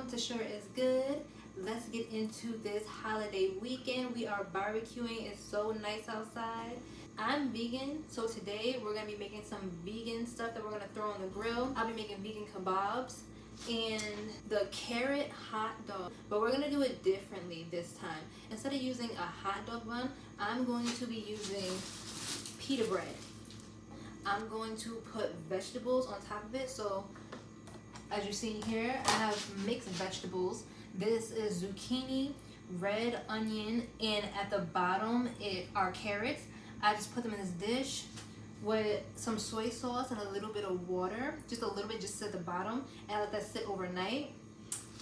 welcome to Sure Is Good. Let's get into this holiday weekend. We are barbecuing. It's so nice outside. I'm vegan, so today we're going to be making some vegan stuff that we're going to throw on the grill. I'll be making vegan kebabs and the carrot hot dog, but we're going to do it differently this time. Instead of using a hot dog bun, I'm going to be using pita bread. I'm going to put vegetables on top of it. So as you see here, I have mixed vegetables. This is zucchini, red onion, and at the bottom are carrots. I just put them in this dish with some soy sauce and a little bit of water, just a little bit just at the bottom, and I let that sit overnight.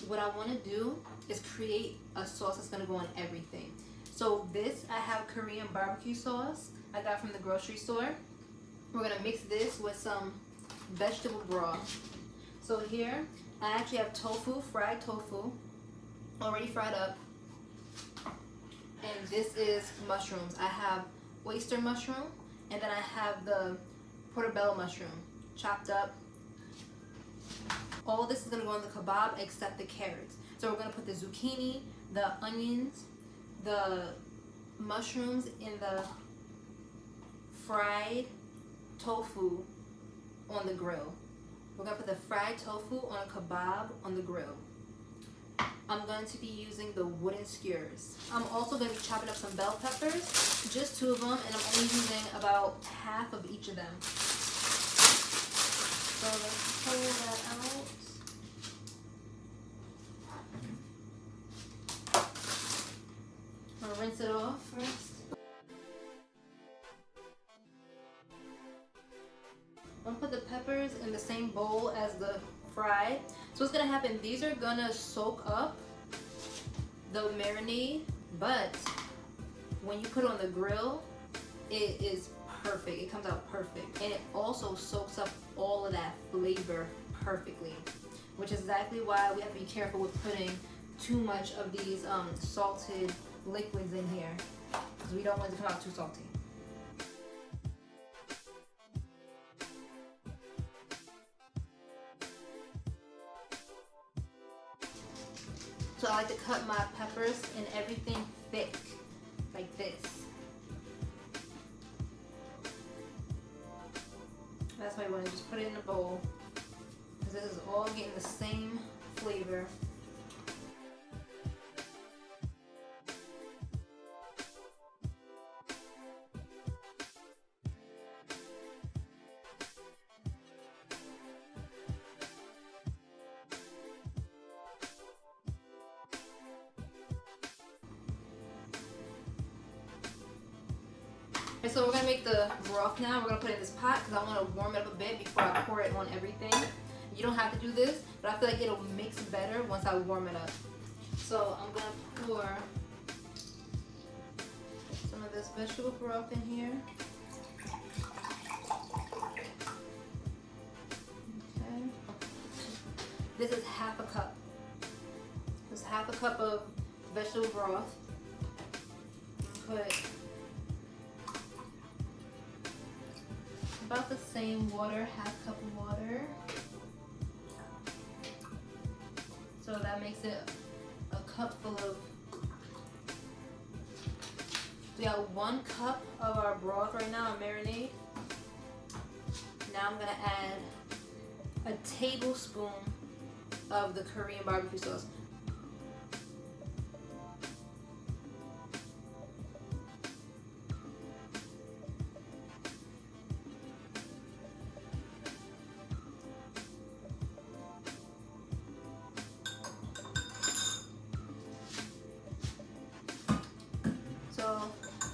What I want to do is create a sauce that's going to go on everything. So this, I have Korean barbecue sauce I got from the grocery store. We're going to mix this with some vegetable broth. So here, I actually have tofu, fried tofu, already fried up. And this is mushrooms. I have oyster mushroom, and then I have the Portabella mushroom, chopped up. All this is gonna go on the kebab except the carrots. So we're gonna put the zucchini, the onions, the mushrooms, and the fried tofu on the grill. We're going to put the fried tofu on a kebab on the grill. I'm going to be using the wooden skewers. I'm also going to be chopping up some bell peppers, just 2 of them, and I'm only using about half of each of them. So let's pull that out. I'm going to rinse it off first. I'm gonna put the peppers in the same bowl as the fried. So what's gonna happen, these are gonna soak up the marinade, but when you put it on the grill, it is perfect. It comes out perfect. And it also soaks up all of that flavor perfectly, which is exactly why we have to be careful with putting too much of these salted liquids in here, because we don't want it to come out too salty. So I like to cut my peppers and everything thick, like this. That's why you want to just put it in a bowl, because this is all getting the same flavor. So we're going to make the broth now. We're going to put it in this pot because I want to warm it up a bit before I pour it on everything. You don't have to do this, but I feel like it'll mix better once I warm it up. So I'm going to pour some of this vegetable broth in here. Okay. This is half a cup. This is half a cup of vegetable broth. Put about the same water, half cup of water. So that makes it a cup full of, we got 1 cup of our broth right now, our marinade. Now I'm gonna add a tablespoon of the Korean barbecue sauce.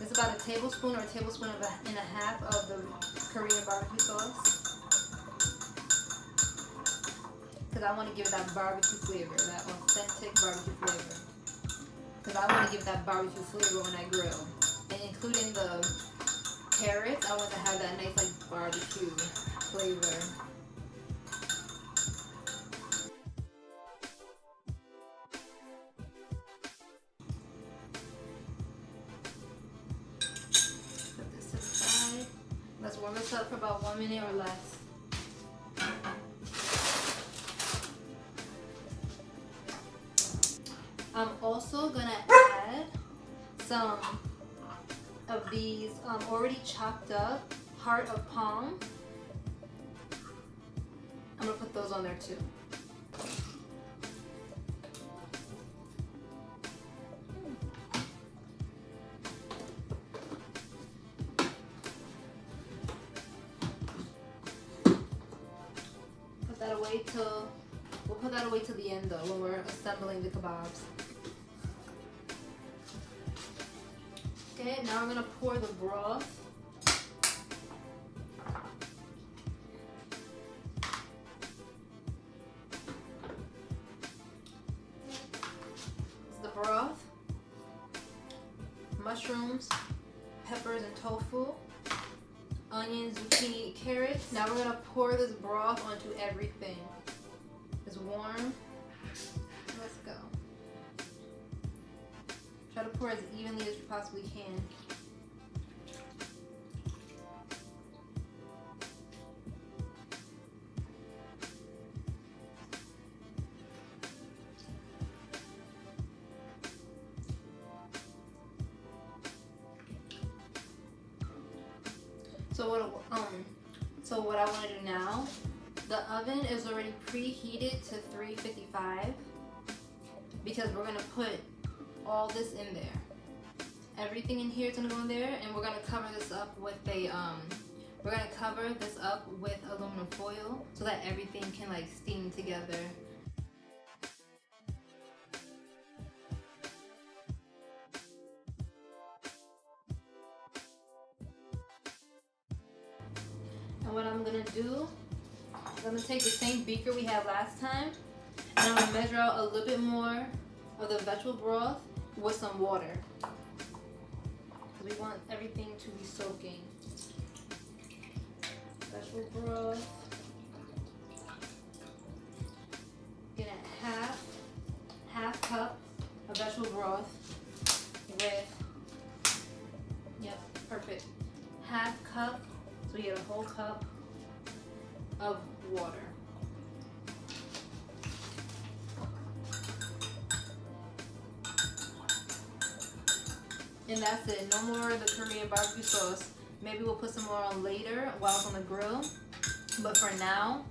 It's about a tablespoon or a tablespoon and a half of the Korean barbecue sauce, because I want to give it that barbecue flavor, that authentic barbecue flavor. Because I want to give that barbecue flavor when I grill, and including the carrots, I want to have that nice like barbecue flavor. Let's warm this up for about 1 minute or less. I'm also gonna add some of these already chopped up heart of palm. I'm gonna put those on there too. We'll put that away till the end though, when we're assembling the kebabs. Okay, now we're gonna pour the broth. It's the broth, mushrooms, peppers and tofu, onions, zucchini, carrots. Now we're gonna pour this broth onto everything. It's warm. Let's go. Try to pour as evenly as you possibly can. So what I want to do now, the oven is already preheated to 355 because we're going to put all this in there. Everything in here is going to go in there, and we're going to cover this up with aluminum foil so that everything can like steam together. And what I'm gonna do is I'm gonna take the same beaker we had last time, and I'm gonna measure out a little bit more of the vegetable broth with some water. We want everything to be soaking. Vegetable broth. Get a half cup of vegetable broth with, yep, perfect. Half cup. So we get a whole cup of water. And that's it. No more of the Korean barbecue sauce. Maybe we'll put some more on later while it's on the grill. But for now,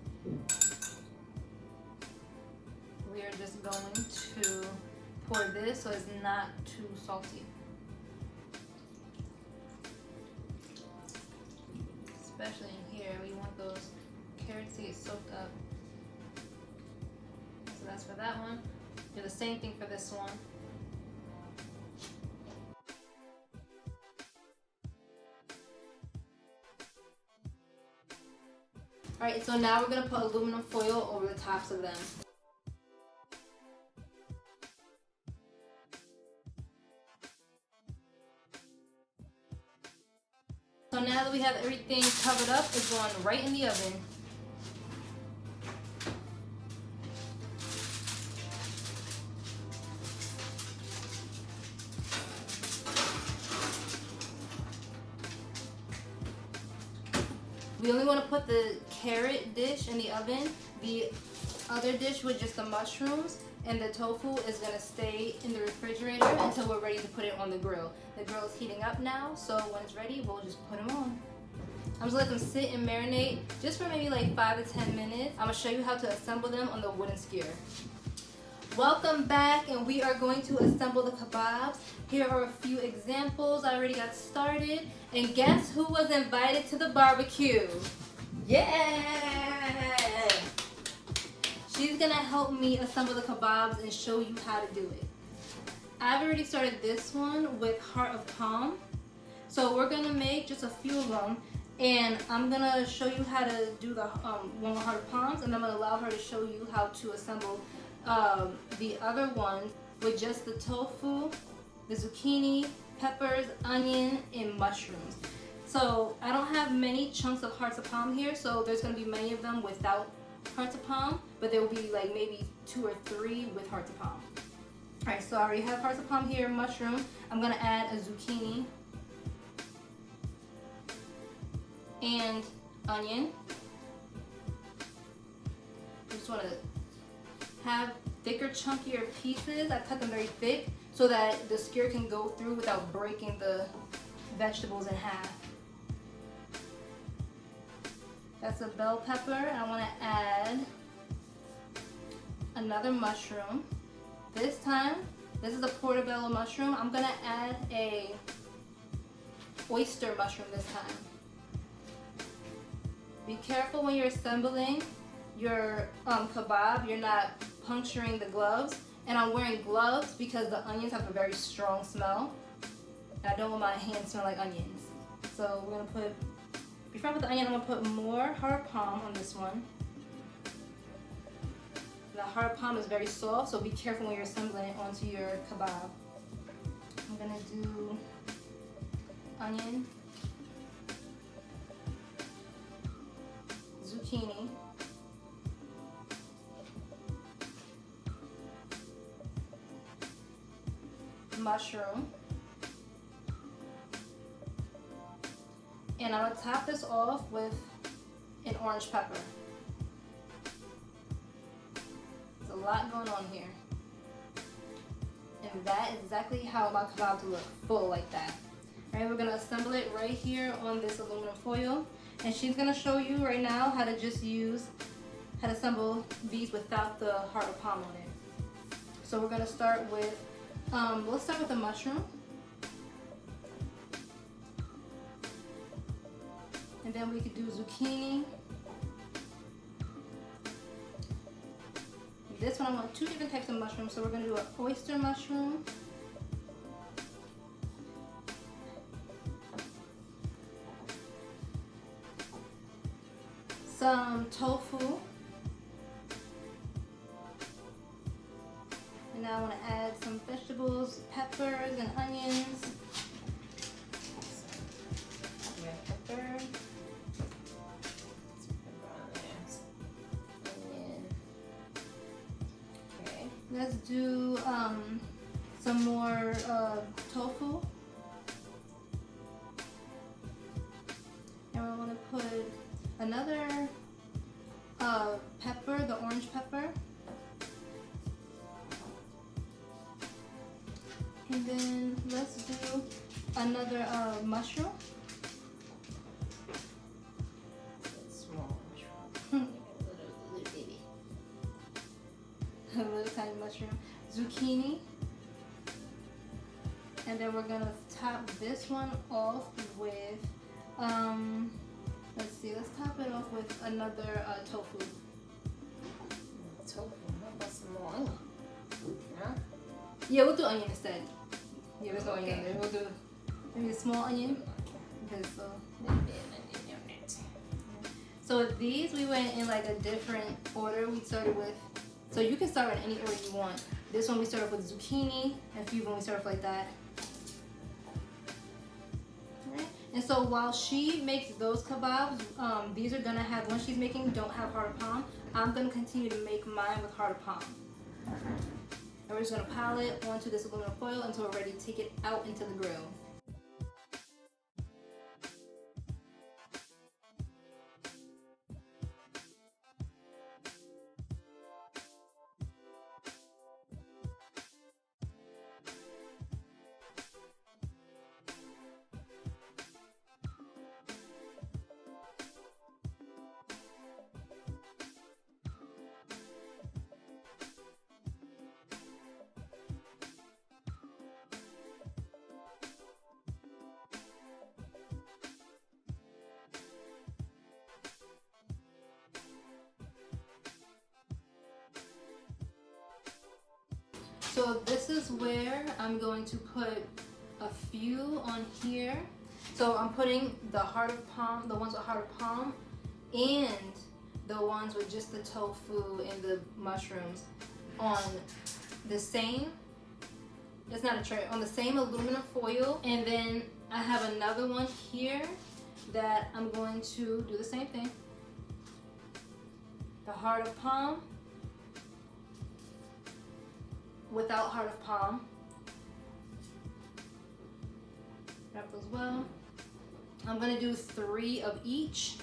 we are just going to pour this so it's not too salty. Especially in here, we want those carrots to get soaked up. So that's for that one. Do the same thing for this one. Alright, so now we're going to put aluminum foil over the tops of them. So now that we have everything covered up, it's going right in the oven. We only want to put the carrot dish in the oven. The other dish with just the mushrooms and the tofu is going to stay in the refrigerator until we're ready to put it on the grill. The grill is heating up now, so when it's ready, we'll just put them on. I'm just let them sit and marinate just for maybe like 5 to 10 minutes. I'm going to show you how to assemble them on the wooden skewer. Welcome back, and we are going to assemble the kebabs. Here are a few examples. I already got started. And guess who was invited to the barbecue? Yeah! She's gonna help me assemble the kebabs and show you how to do it. I've already started this one with heart of palm. So we're gonna make just a few of them, and I'm gonna show you how to do the one with heart of palms, and I'm gonna allow her to show you how to assemble the other one with just the tofu, the zucchini, peppers, onion, and mushrooms. So I don't have many chunks of hearts of palm here, so there's gonna be many of them without hearts of palm, but there will be like maybe 2 or 3 with hearts of palm. Alright, so I already have hearts of palm here, mushroom. I'm gonna add a zucchini and onion. I just wanna have thicker, chunkier pieces. I cut them very thick so that the skewer can go through without breaking the vegetables in half. That's a bell pepper. I want to add another mushroom. This time, this is a portobello mushroom. I'm gonna add a oyster mushroom this time. Be careful when you're assembling your kebab, you're not puncturing the gloves. And I'm wearing gloves because the onions have a very strong smell. And I don't want my hands to smell like onions. So we're gonna put, before I put the onion, I'm gonna put more heart of palm on this one. The heart of palm is very soft, so be careful when you're assembling it onto your kebab. I'm gonna do onion, zucchini, mushroom, and I'm gonna top this off with an orange pepper. There's a lot going on here. And that is exactly how my kebabs look, full like that. All right, we're gonna assemble it right here on this aluminum foil. And she's gonna show you right now how to assemble these without the heart of palm on it. So we're gonna start with, let's start with the mushroom. And then we could do zucchini. This one I want two different types of mushrooms, so we're gonna do an oyster mushroom. Some tofu. And now I want to add some vegetables, peppers and onions. Red pepper. Onion. Okay, let's do some more tofu. And we're going to put another pepper, the orange pepper. And then let's do another mushroom. Small mushroom. little baby. A little tiny mushroom. Zucchini. And then we're gonna top this one off with let's see, let's top it off with another tofu. Tofu, what about some more onion? Yeah? Yeah, we'll do onion instead. Yeah, there's no onion there. We'll do maybe a small onion. Because so these we went in like a different order. We started with, so you can start in any order you want. This one we started with zucchini, and a few when we started like that. And so while she makes those kebabs, these are gonna have, when she's making, don't have heart of palm. I'm gonna continue to make mine with heart of palm. And we're just gonna pile it onto this aluminum foil until we're ready to take it out into the grill. So this is where I'm going to put a few on here. So I'm putting the heart of palm, the ones with heart of palm, and the ones with just the tofu and the mushrooms on the same, it's not a tray, on the same aluminum foil. And then I have another one here that I'm going to do the same thing. The heart of palm, without heart of palm. Wrap those well. I'm gonna do 3 of each.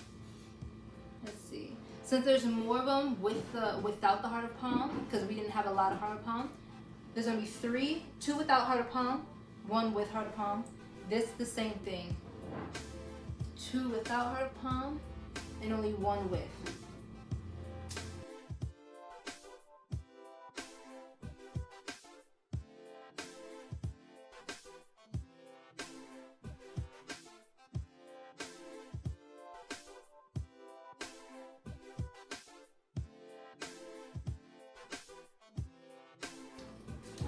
Let's see. Since there's more of them without the heart of palm, because we didn't have a lot of heart of palm, there's gonna be 3, 2 without heart of palm, 1 with heart of palm. This the same thing. 2 without heart of palm, and only 1 with.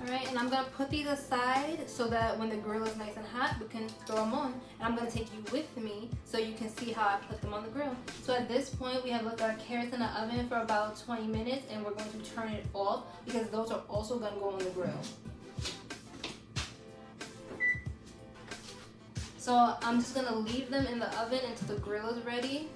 Alright, and I'm going to put these aside so that when the grill is nice and hot, we can throw them on. And I'm going to take you with me so you can see how I put them on the grill. So at this point, we have left our carrots in the oven for about 20 minutes, and we're going to turn it off because those are also going to go on the grill. So I'm just going to leave them in the oven until the grill is ready.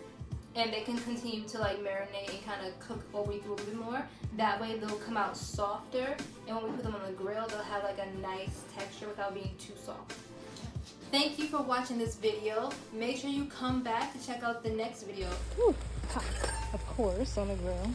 And they can continue to like marinate and kind of cook over a little bit more. That way they'll come out softer, and when we put them on the grill, they'll have like a nice texture without being too soft. Thank you for watching this video. Make sure you come back to check out the next video. Whew. Hot, of course, on the grill.